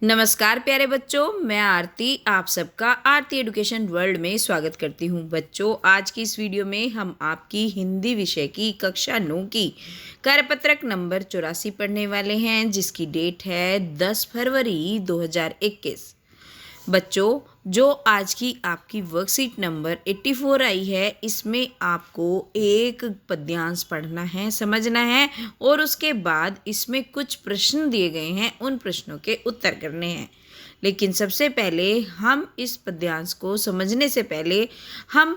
नमस्कार प्यारे बच्चों, मैं आरती आप सबका आरती एजुकेशन वर्ल्ड में स्वागत करती हूँ। बच्चों, आज की इस वीडियो में हम आपकी हिंदी विषय की कक्षा 9 की कार्यपत्रक नंबर 84 पढ़ने वाले हैं, जिसकी डेट है 10 फरवरी 2021। बच्चों, जो आज की आपकी वर्कशीट नंबर 84 आई है, इसमें आपको एक पद्यांश पढ़ना है, समझना है और उसके बाद इसमें कुछ प्रश्न दिए गए हैं, उन प्रश्नों के उत्तर करने हैं। लेकिन सबसे पहले हम इस पद्यांश को समझने से पहले हम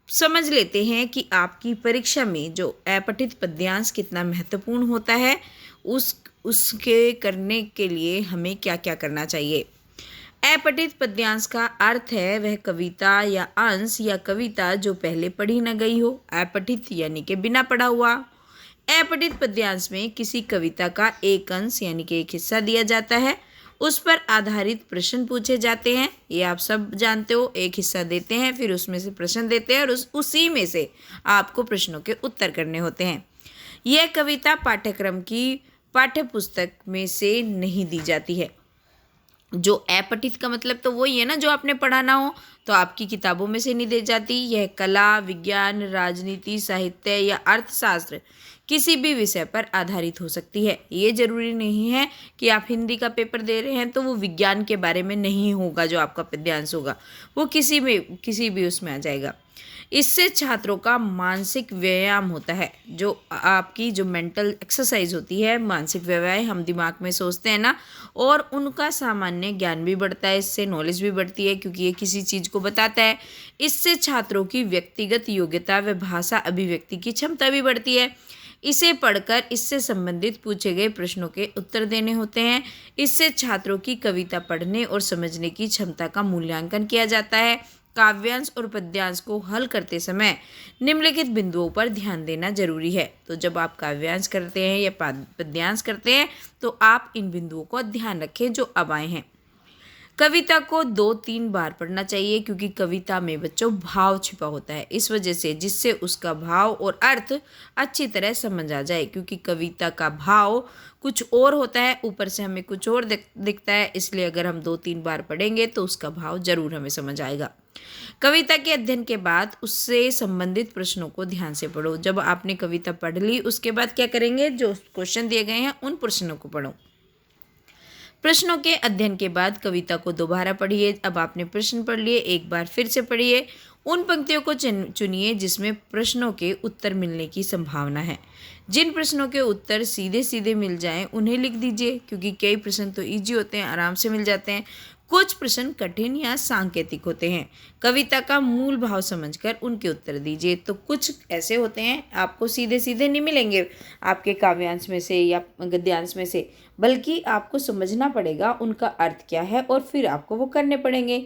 समझ लेते हैं कि आपकी परीक्षा में जो अपठित पद्यांश कितना महत्वपूर्ण होता है, उसके करने के लिए हमें क्या क्या करना चाहिए। अपठित पद्यांश का अर्थ है वह कविता या अंश या कविता जो पहले पढ़ी न गई हो। अपठित यानी कि बिना पढ़ा हुआ। अपठित पद्यांश में किसी कविता का एक अंश यानी कि एक हिस्सा दिया जाता है, उस पर आधारित प्रश्न पूछे जाते हैं। ये आप सब जानते हो, एक हिस्सा देते हैं, फिर उसमें से प्रश्न देते हैं और उसी में से आपको प्रश्नों के उत्तर करने होते हैं। यह कविता पाठ्यक्रम की पाठ्य पुस्तक में से नहीं दी जाती है। जो अपठित का मतलब तो वही है ना, जो आपने पढ़ा ना हो, तो आपकी किताबों में से नहीं दी जाती। यह कला, विज्ञान, राजनीति, साहित्य या अर्थशास्त्र किसी भी विषय पर आधारित हो सकती है। ये जरूरी नहीं है कि आप हिंदी का पेपर दे रहे हैं तो वो विज्ञान के बारे में नहीं होगा। जो आपका पद्यांश होगा वो किसी भी उसमें आ जाएगा। इससे छात्रों का मानसिक व्यायाम होता है। जो आपकी जो मेंटल एक्सरसाइज होती है, मानसिक व्यायाम, हम दिमाग में सोचते हैं ना, और उनका सामान्य ज्ञान भी बढ़ता है, इससे नॉलेज भी बढ़ती है क्योंकि ये किसी चीज़ को बताता है। इससे छात्रों की व्यक्तिगत योग्यता व भाषा अभिव्यक्ति की क्षमता भी बढ़ती है। इसे पढ़कर इससे संबंधित पूछे गए प्रश्नों के उत्तर देने होते हैं। इससे छात्रों की कविता पढ़ने और समझने की क्षमता का मूल्यांकन किया जाता है। काव्यांश और पद्यांश को हल करते समय निम्नलिखित बिंदुओं पर ध्यान देना जरूरी है। तो जब आप काव्यांश करते हैं या पद्यांश करते हैं तो आप इन बिंदुओं को ध्यान रखें जो अब आए हैं। कविता को 2-3 बार पढ़ना चाहिए क्योंकि कविता में बच्चों भाव छिपा होता है, इस वजह से, जिससे उसका भाव और अर्थ अच्छी तरह समझ आ जाए। क्योंकि कविता का भाव कुछ और होता है, ऊपर से हमें कुछ और दिखता है, इसलिए अगर हम 2-3 बार पढ़ेंगे तो उसका भाव जरूर हमें समझ आएगा। कविता के अध्ययन के बाद उससे संबंधित प्रश्नों को ध्यान से पढ़ो। जब आपने कविता पढ़ ली उसके बाद क्या करेंगे, जो क्वेश्चन दिए गए हैं उन प्रश्नों को पढ़ो। प्रश्नों के अध्ययन के बाद कविता को दोबारा पढ़िए। अब आपने प्रश्न पढ़ लिए, एक बार फिर से पढ़िए। उन पंक्तियों को चुनिए जिसमें प्रश्नों के उत्तर मिलने की संभावना है। जिन प्रश्नों के उत्तर सीधे सीधे मिल जाएं उन्हें लिख दीजिए, क्योंकि कई प्रश्न तो इजी होते हैं, आराम से मिल जाते हैं। कुछ प्रश्न कठिन या सांकेतिक होते हैं। कविता का मूल भाव समझकर उनके उत्तर दीजिए। तो कुछ ऐसे होते हैं आपको सीधे सीधे नहीं मिलेंगे आपके काव्यांश में से या गद्यांश में से, बल्कि आपको समझना पड़ेगा उनका अर्थ क्या है और फिर आपको वो करने पड़ेंगे।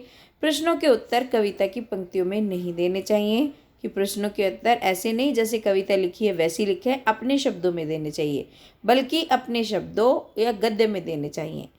प्रश्नों के उत्तर कविता की पंक्तियों में नहीं देने चाहिए कि प्रश्नों के उत्तर ऐसे नहीं जैसे कविता लिखी है वैसी लिखे, अपने शब्दों में देने चाहिए, बल्कि अपने शब्दों या गद्य में देने चाहिए।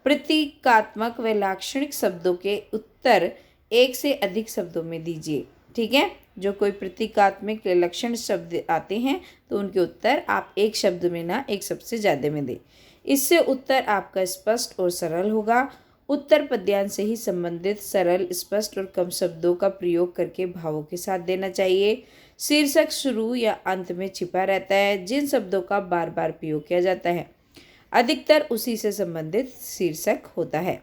प्रतीकात्मक व लाक्षणिक शब्दों के उत्तर एक से अधिक शब्दों में दीजिए। ठीक है, जो कोई प्रतीकात्मक लक्षण शब्द आते हैं तो उनके उत्तर आप एक शब्द में ना, एक शब्द से ज़्यादा में दें। इससे उत्तर आपका स्पष्ट और सरल होगा। उत्तर पद्यांश से ही संबंधित सरल, स्पष्ट और कम शब्दों का प्रयोग करके भावों के साथ देना चाहिए। शीर्षक शुरू या अंत में छिपा रहता है। जिन शब्दों का बार बार प्रयोग किया जाता है अधिकतर उसी से संबंधित शीर्षक होता है।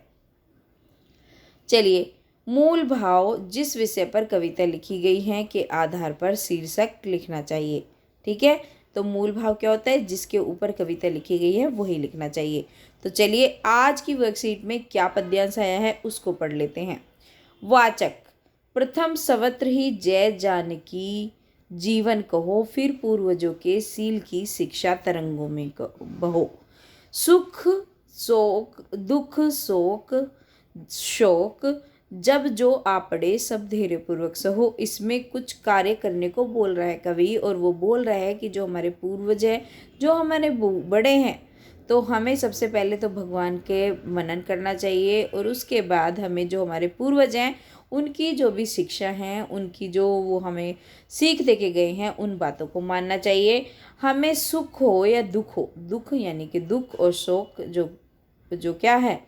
चलिए, मूल भाव जिस विषय पर कविता लिखी गई है के आधार पर शीर्षक लिखना चाहिए। ठीक है, तो मूल भाव क्या होता है, जिसके ऊपर कविता लिखी गई है वही लिखना चाहिए। तो चलिए, आज की वर्कशीट में क्या पद्यांश आया है उसको पढ़ लेते हैं। वाचक, प्रथम सर्वत्र ही जय जानकी जीवन कहो, फिर पूर्वजों के सील की शिक्षा तरंगों में बहो। सुख शोक दुख शोक शोक जब जो आपड़े सब धैर्य पूर्वक सहो। इसमें कुछ कार्य करने को बोल रहा है कवि, और वो बोल रहा है कि जो हमारे पूर्वज हैं, जो हमारे बड़े हैं, तो हमें सबसे पहले तो भगवान के मनन करना चाहिए और उसके बाद हमें जो हमारे पूर्वज हैं उनकी जो भी शिक्षा हैं, उनकी जो वो हमें सीख दे के गए हैं, उन बातों को मानना चाहिए। हमें सुख हो या दुख हो, दुख यानी कि दुख और शोक जो जो क्या है,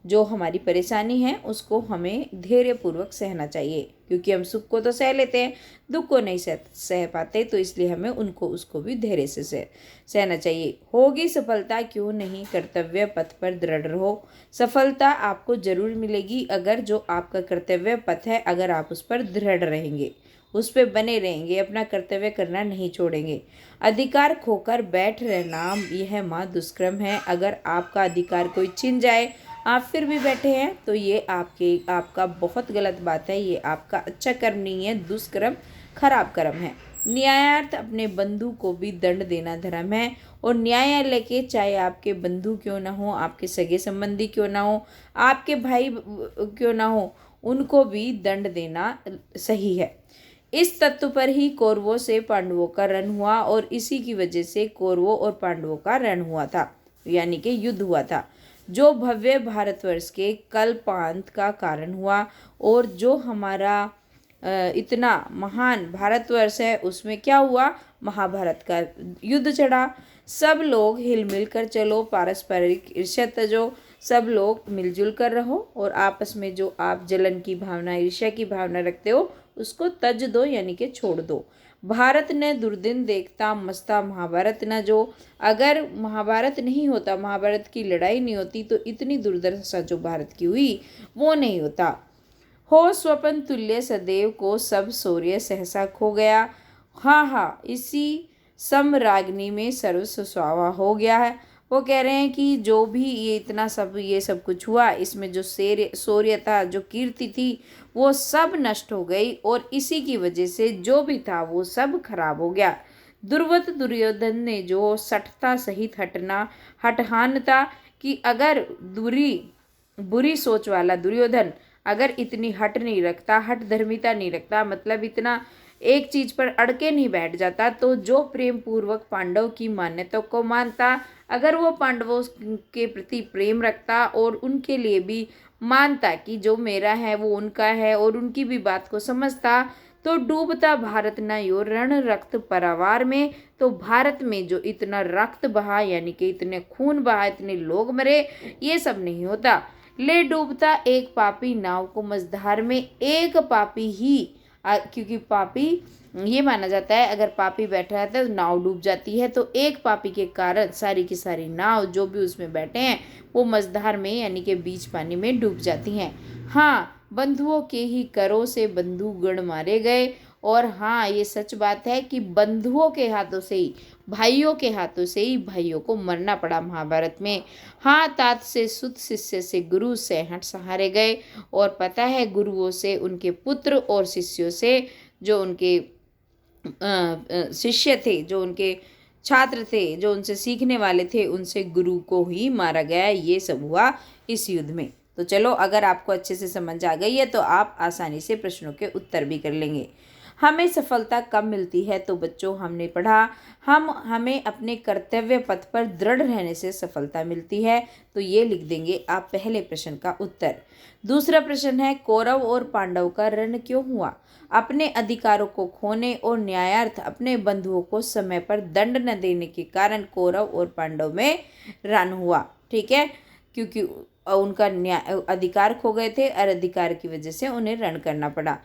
जो हमारी परेशानी है उसको हमें धैर्यपूर्वक सहना चाहिए, क्योंकि हम सुख को तो सह लेते हैं, दुख को नहीं सह पाते, तो इसलिए हमें उसको भी धैर्य से सहना चाहिए। होगी सफलता क्यों नहीं, कर्तव्य पथ पर दृढ़ रहो। सफलता आपको जरूर मिलेगी अगर जो आपका कर्तव्य पथ है, अगर आप उस पर दृढ़ रहेंगे, उस पर बने रहेंगे, अपना कर्तव्य करना नहीं छोड़ेंगे। अधिकार खोकर बैठ रहना यह माँ दुष्कर्म है। अगर आपका अधिकार कोई छीन जाए, आप फिर भी बैठे हैं, तो ये आपका बहुत गलत बात है, ये आपका अच्छा कर्म नहीं है, दुष्कर्म खराब कर्म है। न्यायार्थ अपने बंधु को भी दंड देना धर्म है, और न्यायालय के चाहे आपके बंधु क्यों ना हो, आपके सगे संबंधी क्यों ना हो, आपके भाई क्यों ना हो, उनको भी दंड देना सही है। इस तत्व पर ही कौरवों से पांडवों का रण हुआ, और इसी की वजह से कौरवों और पांडवों का रण हुआ था, यानी कि युद्ध हुआ था, जो भव्य भारतवर्ष के कल्पांत का कारण हुआ। और जो हमारा इतना महान भारतवर्ष है, उसमें क्या हुआ, महाभारत का युद्ध चढ़ा। सब लोग हिलमिल कर चलो, पारस्परिक ईर्ष्या तजो, सब लोग मिलजुल कर रहो, और आपस में जो आप जलन की भावना, ईर्ष्या की भावना रखते हो, उसको तज दो, यानी कि छोड़ दो। भारत ने दुर्दिन देखता मस्ता महाभारत न जो। अगर महाभारत नहीं होता, महाभारत की लड़ाई नहीं होती, तो इतनी दुर्दशा जो भारत की हुई वो नहीं होता। हो स्वपन तुल्य सदैव को सब शौर्य सहसा खो गया। हाँ हाँ, इसी समराग्नि में सर्वस्व स्वाहा हो गया है। वो कह रहे हैं कि जो भी ये सब कुछ हुआ, इसमें जो शौर्य था, जो कीर्ति थी, वो सब नष्ट हो गई, और इसी की वजह से जो भी था वो सब खराब हो गया। दुर्वत दुर्योधन ने जो सठता सहित हठहानता कि अगर बुरी सोच वाला दुर्योधन अगर इतनी हट नहीं रखता, हट धर्मिता नहीं रखता, मतलब इतना एक चीज पर अड़के नहीं बैठ जाता, तो जो प्रेम पूर्वक पांडव की मान्यता को मानता, अगर वो पांडवों के प्रति प्रेम रखता और उनके लिए भी मानता कि जो मेरा है वो उनका है, और उनकी भी बात को समझता, तो डूबता भारत न यो रण रक्त परावार में। तो भारत में जो इतना रक्त बहा, यानी कि इतने खून बहा, इतने लोग मरे, ये सब नहीं होता। ले डूबता एक पापी नाव को मझधार में, एक पापी ही, क्योंकि पापी ये माना जाता है अगर पापी बैठा रहता है तो नाव डूब जाती है, तो एक पापी के कारण सारी की सारी नाव जो भी उसमें बैठे हैं वो मझधार में, यानी कि बीच पानी में डूब जाती हैं। हाँ, बंधुओं के ही करों से बंधु गण मारे गए, और हाँ, ये सच बात है कि बंधुओं के हाथों से ही, भाइयों के हाथों से ही भाइयों को मरना पड़ा महाभारत में। हाँ, तात से सुत, शिष्य से गुरु, से हट सहारे गए, और पता है गुरुओं से उनके पुत्र, और शिष्यों से जो उनके शिष्य थे, जो उनके छात्र थे, जो उनसे सीखने वाले थे, उनसे गुरु को ही मारा गया। ये सब हुआ इस युद्ध में। तो चलो, अगर आपको अच्छे से समझ आ गई है तो आप आसानी से प्रश्नों के उत्तर भी कर लेंगे। हमें सफलता कब मिलती है, तो बच्चों हमने पढ़ा, हमें अपने कर्तव्य पथ पर दृढ़ रहने से सफलता मिलती है। तो ये लिख देंगे आप पहले प्रश्न का उत्तर। दूसरा प्रश्न है, कौरव और पांडव का रण क्यों हुआ? अपने अधिकारों को खोने और न्यायार्थ अपने बंधुओं को समय पर दंड न देने के कारण कौरव और पांडव में रण हुआ। ठीक है, क्योंकि उनका अधिकार खो गए थे, और अधिकार की वजह से उन्हें रण करना पड़ा,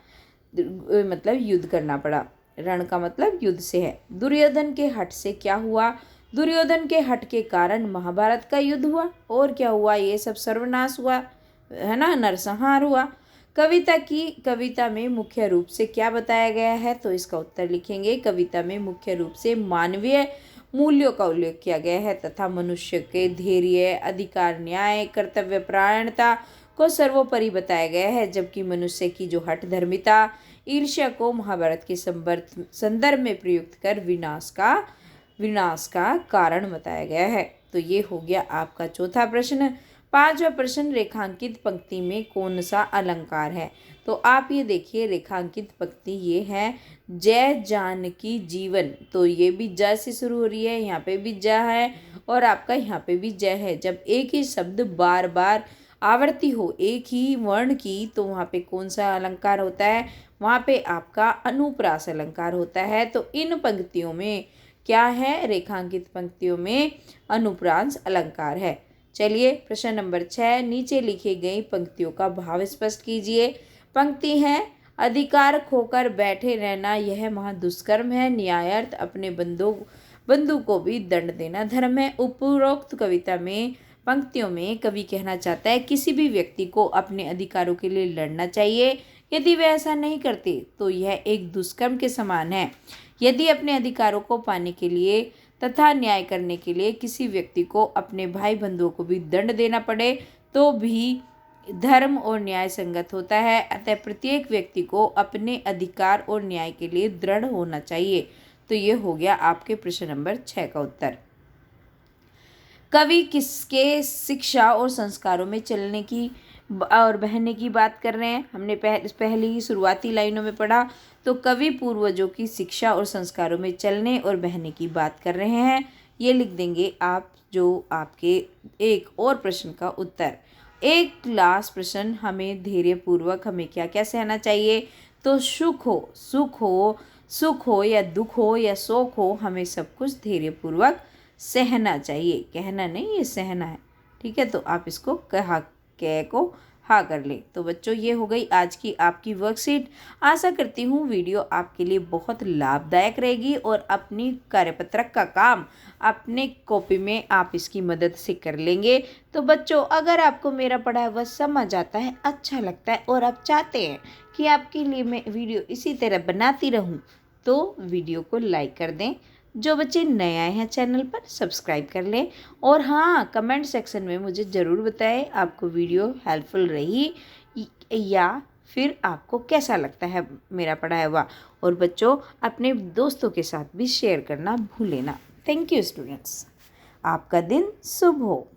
मतलब युद्ध करना पड़ा। रण का मतलब युद्ध से है। दुर्योधन के हठ से क्या हुआ? दुर्योधन के हठ के कारण महाभारत का युद्ध हुआ। और क्या हुआ? ये सब सर्वनाश हुआ, है ना, नरसंहार हुआ। कविता में मुख्य रूप से क्या बताया गया है? तो इसका उत्तर लिखेंगे, कविता में मुख्य रूप से मानवीय मूल्यों का उल्लेख किया गया है, तथा मनुष्य के धैर्य, अधिकार, न्याय, कर्तव्य परायणता को सर्वोपरि बताया गया है, जबकि मनुष्य की जो हठ धर्मिता, ईर्ष्या को महाभारत के संदर्भ में प्रयुक्त कर विनाश का कारण बताया गया है। तो ये हो गया आपका चौथा प्रश्न। पांचवा प्रश्न, रेखांकित पंक्ति में कौन सा अलंकार है? तो आप ये देखिए, रेखांकित पंक्ति ये है, जय जानकी जीवन। तो ये भी ज से शुरू हो रही है, यहाँ पे भी ज है, और आपका यहाँ पे भी जय है। जब एक ही शब्द बार बार आवृत्ति हो एक ही वर्ण की, तो वहाँ पे कौन सा अलंकार होता है? वहाँ पे आपका अनुप्रास अलंकार होता है। तो इन पंक्तियों में क्या है? रेखांकित पंक्तियों में अनुप्रास अलंकार है। चलिए प्रश्न नंबर 6, नीचे लिखी गई पंक्तियों का भाव स्पष्ट कीजिए। पंक्ति है, अधिकार खोकर बैठे रहना यह महा दुष्कर्म है। न्यायार्थ अपने बंधु को भी दंड देना धर्म है। उपरोक्त कविता में पंक्तियों में कवि कहना चाहता है किसी भी व्यक्ति को अपने अधिकारों के लिए लड़ना चाहिए। यदि वे ऐसा नहीं करते तो यह एक दुष्कर्म के समान है। यदि अपने अधिकारों को पाने के लिए तथा न्याय करने के लिए किसी व्यक्ति को अपने भाई बंधुओं को भी दंड देना पड़े तो भी धर्म और न्याय संगत होता है। अतः प्रत्येक व्यक्ति को अपने अधिकार और न्याय के लिए दृढ़ होना चाहिए। तो ये हो गया आपके प्रश्न नंबर 6 का उत्तर। कवि किसके शिक्षा और संस्कारों में चलने की और बहने की बात कर रहे हैं? हमने पहले ही शुरुआती लाइनों में पढ़ा। तो कवि पूर्वजों की शिक्षा और संस्कारों में चलने और बहने की बात कर रहे हैं। ये लिख देंगे आप जो आपके एक और प्रश्न का उत्तर। एक लास्ट प्रश्न, हमें धैर्यपूर्वक हमें क्या क्या सहना चाहिए? तो सुख हो या दुख हो या शोक हो, हमें सब कुछ धैर्यपूर्वक सहना चाहिए। कहना नहीं, ये सहना है। ठीक है, तो आप इसको कह को हाँ कर ले। तो बच्चों, ये हो गई आज की आपकी वर्कशीट। आशा करती हूँ वीडियो आपके लिए बहुत लाभदायक रहेगी और अपनी कार्यपत्रक का काम अपने कॉपी में आप इसकी मदद से कर लेंगे। तो बच्चों, अगर आपको मेरा पढ़ाया हुआ समझ आता है, अच्छा लगता है और आप चाहते हैं कि आपके लिए मैं वीडियो इसी तरह बनाती रहूँ, तो वीडियो को लाइक कर दें। जो बच्चे नए आए हैं चैनल पर, सब्सक्राइब कर लें। और हाँ, कमेंट सेक्शन में मुझे ज़रूर बताएं आपको वीडियो हेल्पफुल रही या फिर आपको कैसा लगता है मेरा पढ़ाया हुआ। और बच्चों, अपने दोस्तों के साथ भी शेयर करना भूलें ना। Thank you students. आपका दिन शुभ हो।